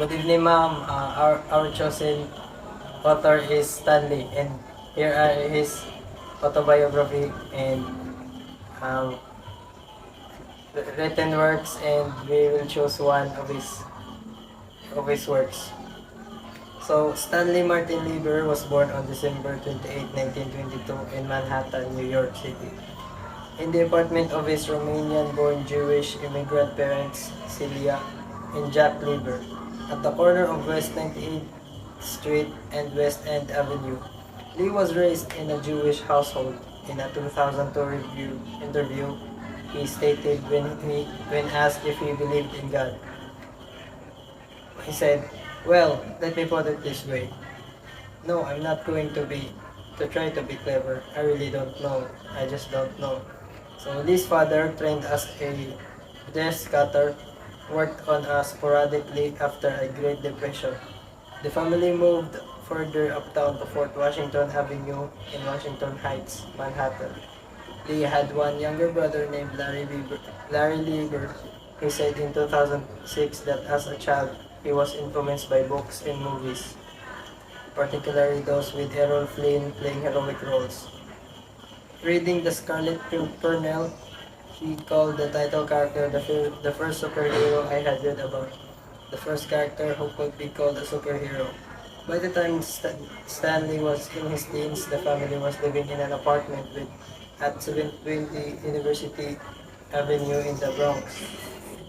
Good evening, ma'am. Our chosen author is Stanley, and here are his autobiography and um, written works, and we will choose one of his works. So, Stanley Martin Lieber was born on December 28, 1922 in Manhattan, New York City, in the apartment of his Romanian-born Jewish immigrant parents, Celia and Jack Lieber, at the corner of West 98th Street and West End Avenue. Lee was raised in a Jewish household. In a 2002 interview, he stated when asked if he believed in God, he said, "Well, let me put it this way. No, I'm not going to try to be clever. I really don't know. I just don't know." So Lee's father, trained as a desk cutter, worked on us sporadically after a Great Depression. The family moved further uptown to Fort Washington Avenue in Washington Heights, Manhattan. Lee had one younger brother named Larry Lieber. He said in 2006 that as a child, he was influenced by books and movies, particularly those with Errol Flynn playing heroic roles. Reading The Scarlet Pimpernel, he called the title character the first superhero I had read about, the first character who could be called a superhero. By the time Stanley was in his teens, the family was living in an apartment at 720 University Avenue in the Bronx.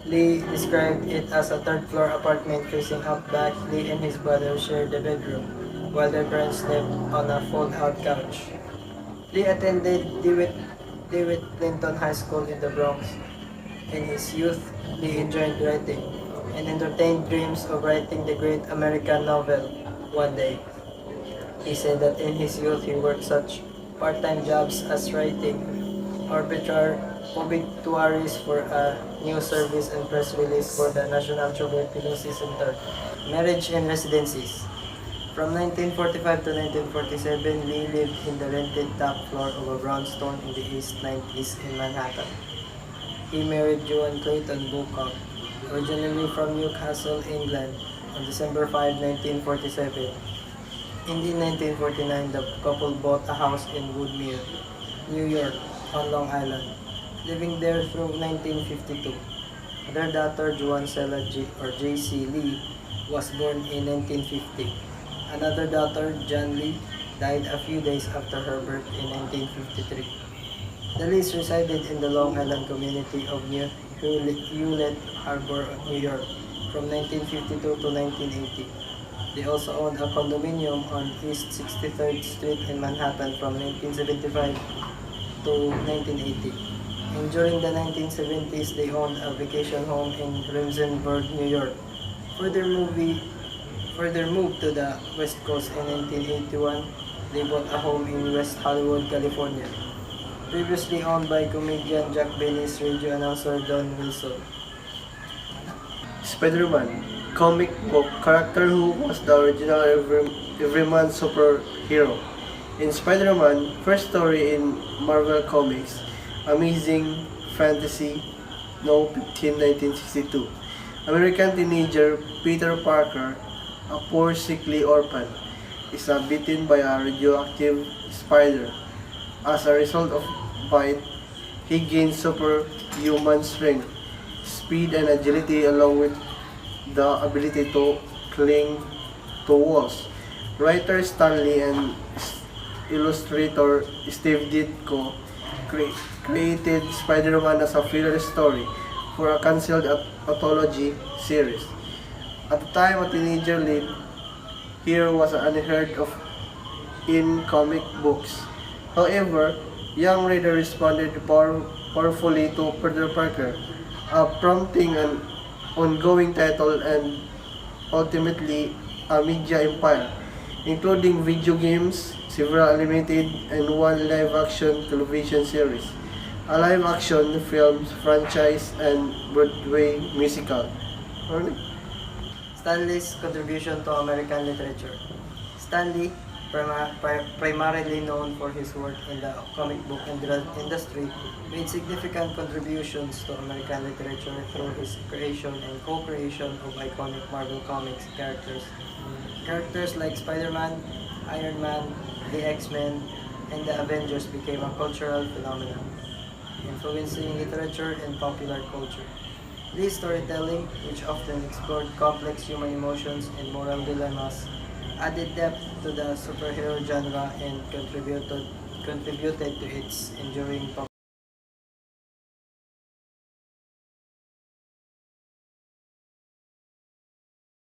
Lee described it as a third-floor apartment facing out back. Lee and his brother shared the bedroom, while their parents slept on a fold-out couch. Lee attended DeWitt Clinton High School in the Bronx. In his youth, Lee enjoyed writing and entertained dreams of writing the great American novel one day. He said that in his youth he worked such part-time jobs as writing obituaries for a news service and press release for the National Tuberculosis Center, marriage and residencies. From 1945 to 1947, Lee lived in the rented top floor of a brownstone in the East 90s in Manhattan. He married Joan Clayton Bookout, originally from Newcastle, England, on December 5, 1947. In 1949, the couple bought a house in Woodmere, New York, on Long Island, living there through 1952. Their daughter, Joan Sella J.C. Lee, was born in 1950. Another daughter, John Lee, died a few days after her birth in 1953. The Lees resided in the Long Island community of New Hewlett Harbor, New York, from 1952 to 1980. They also owned a condominium on East 63rd Street in Manhattan from 1975 to 1980. And during the 1970s, they owned a vacation home in Remsenburg, New York. Further moved to the West Coast in 1981, they bought a home in West Hollywood, California, previously owned by comedian Jack Benny's radio announcer Don Wilson. Spider-Man, comic book character who was the original everyman superhero. In Spider-Man, first story in Marvel Comics, Amazing Fantasy No. 15, 1962. American teenager Peter Parker, a poor sickly orphan, is bitten by a radioactive spider. As a result of bite, he gains superhuman strength, speed, and agility along with the ability to cling to walls. Writer Stanley and illustrator Steve Ditko created Spider-Man as a filler story for a cancelled anthology series. At the time a teenager Lee, hero was unheard of in comic books. However, young reader responded powerfully to Peter Parker, prompting an ongoing title and ultimately a media empire, including video games, several animated, and one live-action television series, a live-action film franchise, and Broadway musical. Stanley's contribution to American literature. Stanley, primarily known for his work in the comic book industry, made significant contributions to American literature through his creation and co-creation of iconic Marvel Comics characters. Characters like Spider-Man, Iron Man, the X-Men, and the Avengers became a cultural phenomenon, influencing literature and popular culture. This storytelling, which often explored complex human emotions and moral dilemmas, added depth to the superhero genre and contributed to its enduring popularity.